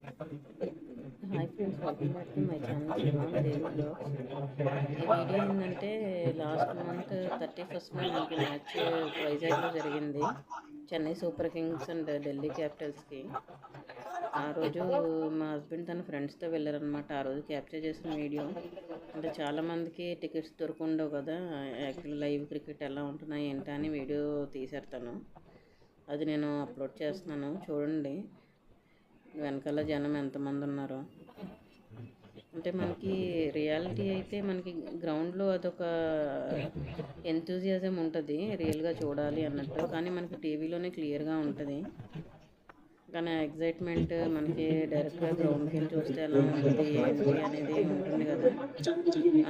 Hi friends, welcome back to my channel Shivan Devi blogs. ఈ video ఏంటంటే last month 31st మనకి match వైజాగ్లో జరిగింది. Chennai super kings and Delhi క్యాపిటల్స్కి. ఆ రోజు మా హస్బెండ్ తన ఫ్రెండ్స్తో వెళ్ళారనమాట. ఆ రోజు క్యాప్చర్ చేసిన వీడియో. అంటే చాలామందికి టికెట్స్ దొరకుండవు కదా, యాక్చువల్ లైవ్ క్రికెట్ ఎలా ఉంటున్నాయి ఏంటి అని వీడియో తీశారు తను. అది నేను అప్లోడ్ చేస్తున్నాను, చూడండి. వెనకాల జనం ఎంతమంది ఉన్నారో. అంటే మనకి రియాలిటీ అయితే మనకి గ్రౌండ్లో అదొక ఎంతూజియాజం ఉంటుంది రియల్గా చూడాలి అన్నట్టు, కానీ మనకి టీవీలోనే క్లియర్గా ఉంటుంది. కానీ ఎగ్జైట్మెంట్ మనకి డైరెక్ట్గా గ్రౌండ్కి వెళ్ళి చూస్తే ఎలా ఉంటుంది ఏంటి అనేది ఉంటుంది కదా.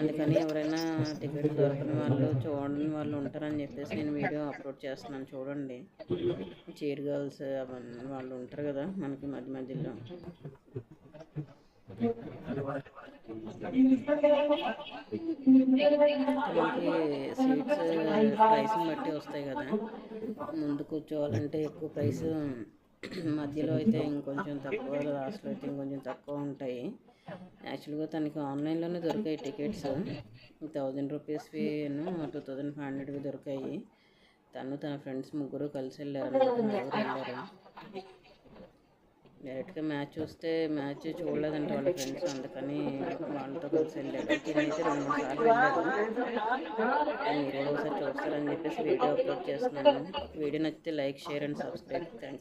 అందుకని ఎవరైనా టికెట్ దొరకని వాళ్ళు, చూడని వాళ్ళు ఉంటారని చెప్పేసి నేను వీడియో అప్లోడ్ చేస్తున్నాను, చూడండి. చీర్ గర్ల్స్ అవన్నీ వాళ్ళు ఉంటారు కదా మనకి మధ్య మధ్యలో. మనకి సీట్స్ ప్రైస్ని బట్టి వస్తాయి కదా. ముందు కూర్చోవాలంటే ఎక్కువ ప్రైస్, మధ్యలో అయితే ఇంకొంచెం తక్కువ, లాస్ట్లో అయితే ఇంకొంచెం తక్కువ ఉంటాయి. యాక్చువల్గా తనకి ఆన్లైన్లోనే దొరికాయి టికెట్స్. 1000 రూపీస్వి 2500వి దొరికాయి. తను తన ఫ్రెండ్స్ ముగ్గురు కలిసి వెళ్ళారు. డైరెక్ట్గా మ్యాచ్ చూస్తే మ్యాచ్ చూడలేదంటే వాళ్ళ ఫ్రెండ్స్, అందుకని వాళ్ళతో కలిసి వెళ్ళాడు. తినైతే 2-3 సార్లు వెళ్ళారు. మీరు కూడా ఒకసారి చూస్తారని చెప్పేసి వీడియో అప్లోడ్ చేస్తున్నాను. వీడియో నచ్చితే like, share and subscribe. Thanks.